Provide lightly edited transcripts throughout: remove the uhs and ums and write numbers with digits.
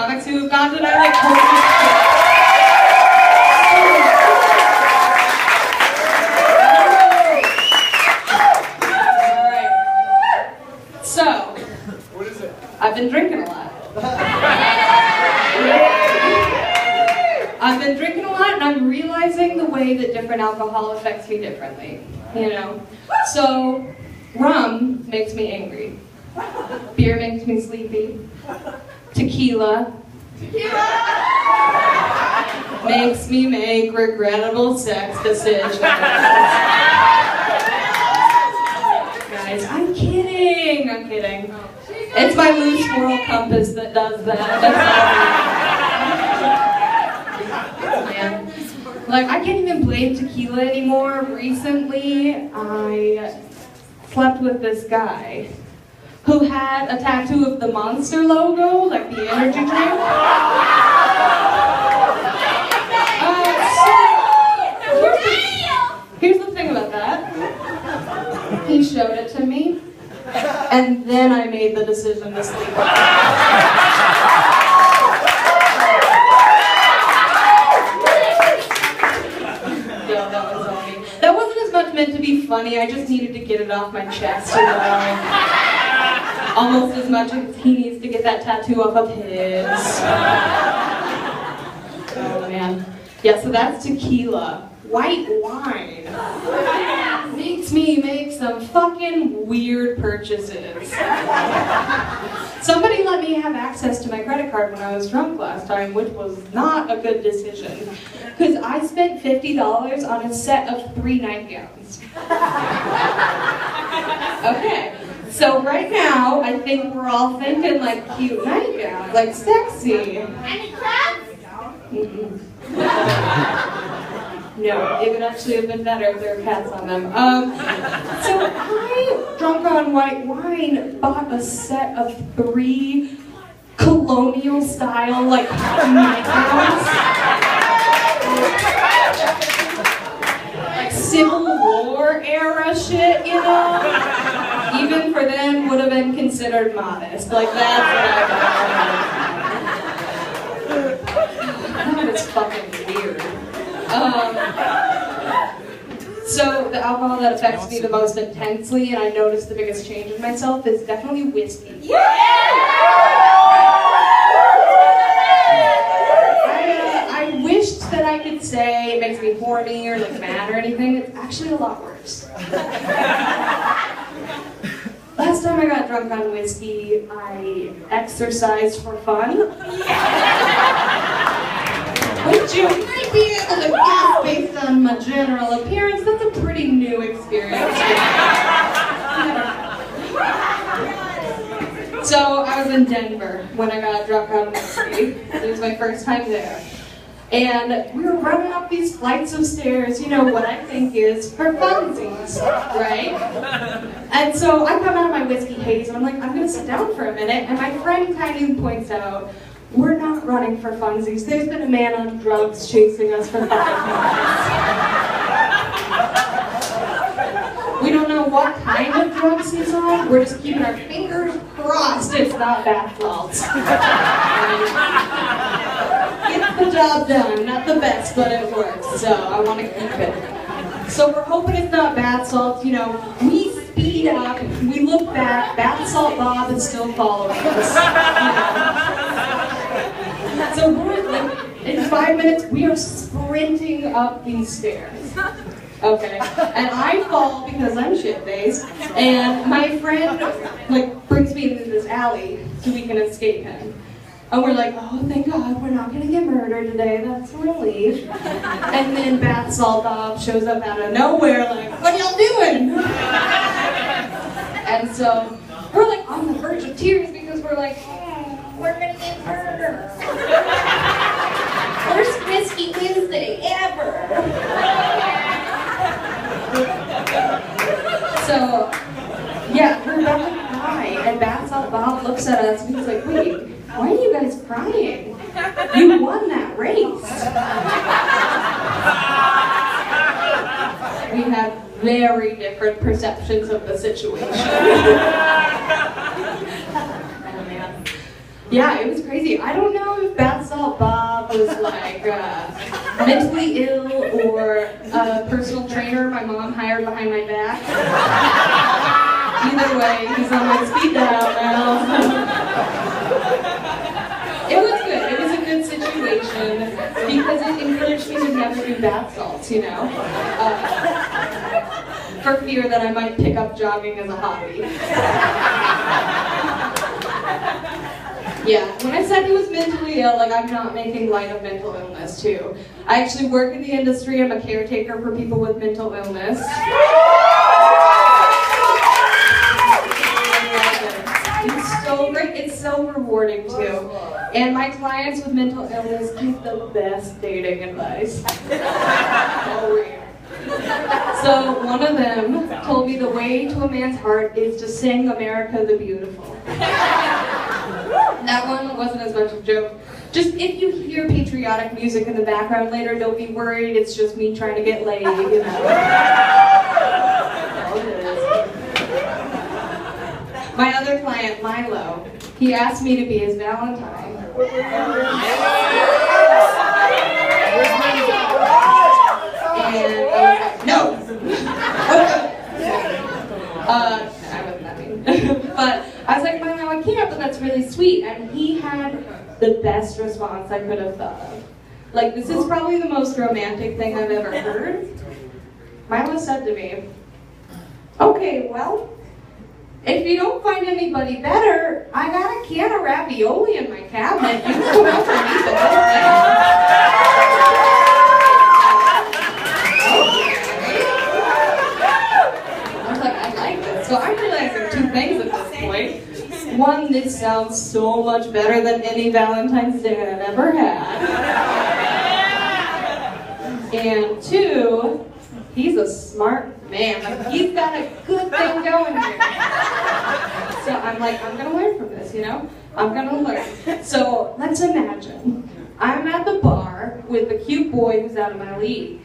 comics who have gone to that, like, totally. Alright. So, What is it? I've been drinking a lot. I've been drinking a lot, and I'm realizing the way that different alcohol affects me differently, you know? So, rum makes me angry. Beer makes me sleepy. Tequila makes me make regrettable sex decisions. Guys, I'm kidding. I'm kidding. It's my loose moral compass that does that. Man. Like, I can't even blame tequila anymore. Recently, I slept with this guy who had a tattoo of the Monster logo, like the energy drink. Here's the thing about that. He showed it to me, and then I made the decision to sleep with him. Yeah, that was on me. That wasn't as much meant to be funny, I just needed to get it off my chest, you know. Almost as much as he needs to get that tattoo off of his. Oh man. Yeah, so that's tequila. White wine makes me make some fucking weird purchases. Somebody let me have access to my credit card when I was drunk last time, which was not a good decision. Because I spent $50 on a set of 3 nightgowns. Okay. So right now, I think we're all thinking like cute nightgowns, like sexy. Any crabs? No, it would actually have been better if there were cats on them. So I, drunk on white wine, bought a set of 3 colonial style like nightgowns. Like Civil War era shit, you know? Even for them, would have been considered modest. Like, that's what I got. That was fucking weird. So, the alcohol that affects me the most intensely, and I noticed the biggest change in myself, is definitely whiskey. Yeah! I wished that I could say it makes me horny or like mad or anything. It's actually a lot worse. Last time I got drunk on whiskey, I exercised for fun. Which you might be able to guess based on my general appearance. That's a pretty new experience. So I was in Denver when I got drunk on whiskey. It was my first time there. And we were running up these flights of stairs, you know what I think is for funsies, right? And so I come out of my whiskey haze and I'm like, I'm gonna sit down for a minute, and my friend kind of points out, we're not running for funsies. There's been a man on drugs chasing us for 5 minutes. We don't know what kind of drugs he's on. We're just keeping our fingers crossed it's not bath salts. Gets the job done. Not the best, but it works. So I want to keep it. So we're hoping it's not bath salts. You know, we speed up. We look back. Bath salt Bob is still following us. You know. So we're like, in 5 minutes, we are sprinting up these stairs. Okay, and I fall because I'm shit-faced, and my friend like brings me into this alley so we can escape him. And we're like, oh, thank God, we're not gonna get murdered today, that's a relief. And then Bath Salt Bob shows up out of nowhere like, what are y'all doing? And so we're like on the verge of tears because we're like, we're gonna get murdered. Worst Whiskey Wednesday ever. So, yeah, we're about to cry, and Bath Salt Bob looks at us and he's like, wait, why are you guys crying? You won that race. We have very different perceptions of the situation. Oh, man. Yeah, it was crazy. I don't know was like mentally ill or a personal trainer my mom hired behind my back. Either way, he's on my speed dial now. It was good. It was a good situation because it encouraged me to never do bath salts, you know, for fear that I might pick up jogging as a hobby. Yeah, when I said he was mentally ill, like I'm not making light of mental illness too. I actually work in the industry. I'm a caretaker for people with mental illness. It's so great. It's so rewarding too. And my clients with mental illness give the best dating advice. So one of them told me the way to a man's heart is to sing America the Beautiful. That one wasn't as much of a joke. Just if you hear patriotic music in the background later, don't be worried, it's just me trying to get laid, you know. My other client, Milo, he asked me to be his Valentine. And I was like, no! I wasn't that mean. But I was like, Milo, I can't, but that's really sweet. And he had the best response I could have thought of. Like, this is probably the most romantic thing I've ever heard. Milo said to me, okay, well, if you don't find anybody better, I got a can of ravioli in my cabinet. You can come over and eat the whole thing. I was like, I like this. So I'm realizing two things at this point. One, this sounds so much better than any Valentine's Day I've ever had. And two, he's a smart man. Like, he's got a good thing going here. So I'm like, I'm gonna learn from this, you know? I'm gonna learn. So let's imagine I'm at the bar with a cute boy who's out of my league.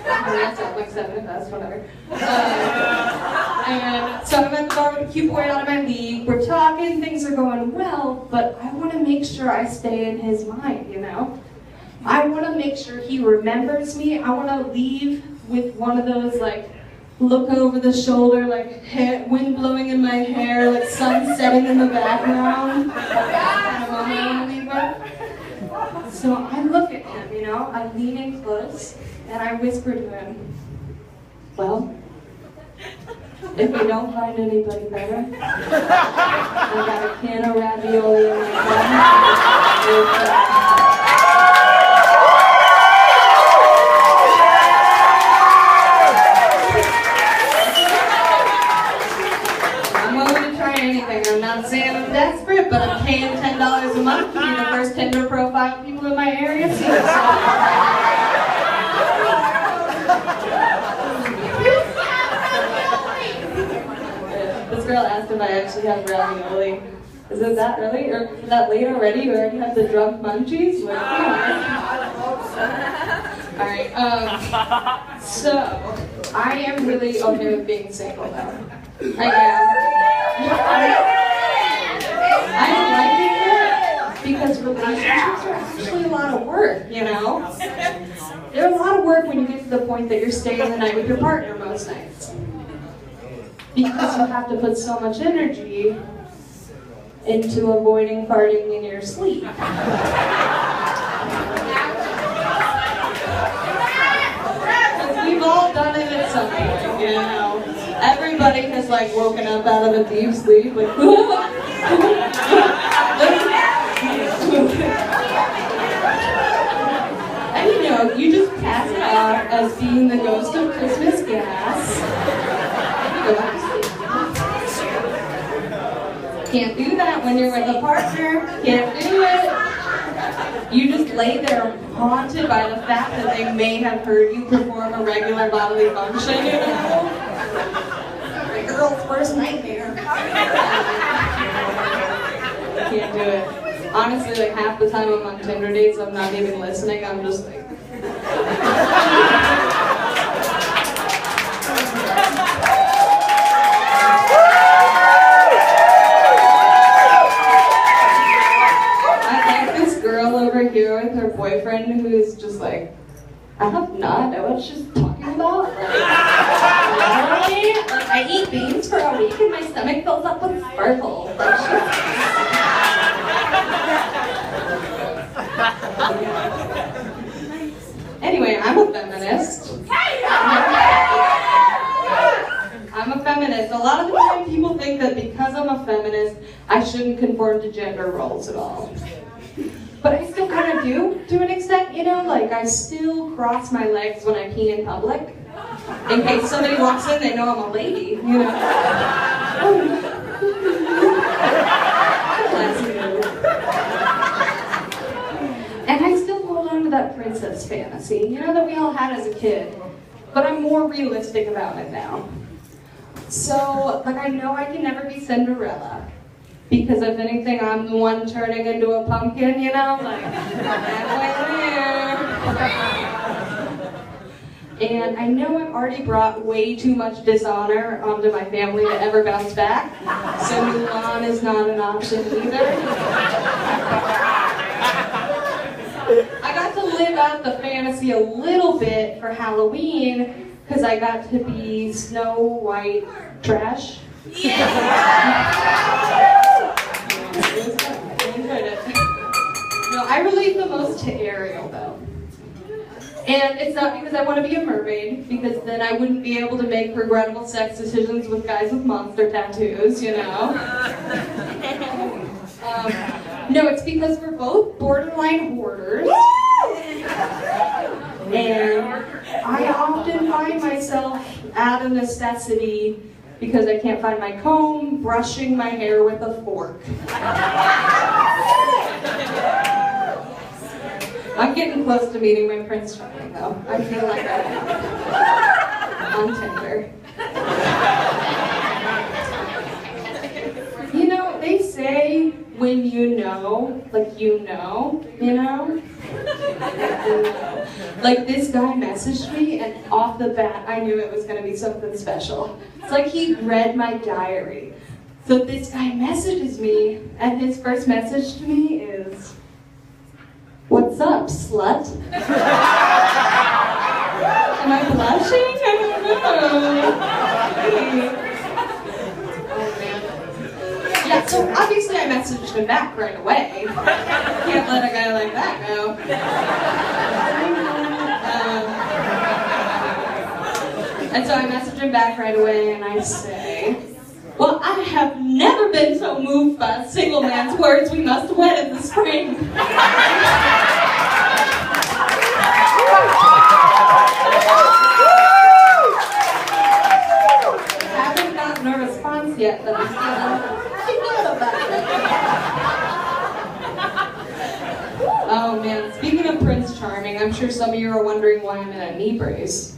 That's at like 7 if that's whatever. And so I'm at the bar with a cute boy out of my league. We're talking, things are going well, but I want to make sure I stay in his mind, you know? I want to make sure he remembers me. I want to leave with one of those, like, look over the shoulder, like, wind blowing in my hair, like, sun setting in the background. Kind of moment I want to leave with. So I look at him, you know, I lean in close, and I whisper to him, well, if you don't find anybody better, I got a can of ravioli in my cabinet. I'm not saying I'm desperate, but I'm paying $10 a month to be the first Tinder profile people in my area see. This girl asked if I actually have ravioli. Is it that early? Or is that late already? You already have the drunk munchies? Like, Alright, so I am really okay with being single now. I am. I'm liking it because relationships are actually a lot of work, you know? They're a lot of work when you get to the point that you're staying the night with your partner most nights. Because you have to put so much energy into avoiding farting in your sleep. Because we've all done it at some point, you know? Everybody has like woken up out of a deep sleep, like, and you know, you just pass it off as being the ghost of Christmas gas. Go back to sleep. Can't do that when you're with a partner. Can't do it. You just lay there haunted by the fact that they may have heard you perform a regular bodily function, you know? My girl's worst nightmare. I can't do it. Honestly, like half the time I'm on Tinder dates, I'm not even listening, I'm just like... I like this girl over over here with her boyfriend who's just like, I have no idea what she's talking about. Like, literally, like, I eat beans for a week and my stomach fills up with sparkles. Like, anyway, I'm a feminist. I'm a feminist. A lot of the time people think that because I'm a feminist, I shouldn't conform to gender roles at all. But I still kind of do, to an extent, you know? Like, I still cross my legs when I pee in public. In case somebody walks in, they know I'm a lady, you know? And I still hold on to that princess fantasy, you know, that we all had as a kid. But I'm more realistic about it now. So, like, I know I can never be Cinderella. Because if anything, I'm the one turning into a pumpkin, you know? Like, halfway there. And I know I've already brought way too much dishonor onto my family to ever bounce back. So Mulan is not an option either. I got to live out the fantasy a little bit for Halloween because I got to be Snow White trash. No, I relate the most to Ariel though. And it's not because I want to be a mermaid, because then I wouldn't be able to make regrettable sex decisions with guys with monster tattoos, you know? No, it's because we're both borderline hoarders. And I often find myself out of necessity because I can't find my comb, brushing my hair with a fork. I'm getting close to meeting my Prince Charming though. I feel like I am. On Tinder. You know, they say when you know, like you know? Like this guy messaged me and off the bat I knew it was gonna be something special. It's like he read my diary. So this guy messages me and his first message to me is, "What's up, slut?" Am I blushing? I don't know. Oh man. Yeah, so obviously I messaged him back right away. Can't let a guy like that go. And so I messaged him back right away and I say, "Well, I have never been so moved by a single man's words. We must wed in the spring." Haven't gotten a response yet, but I'm still about it. Oh man, speaking of Prince Charming, I'm sure some of you are wondering why I'm in a knee brace.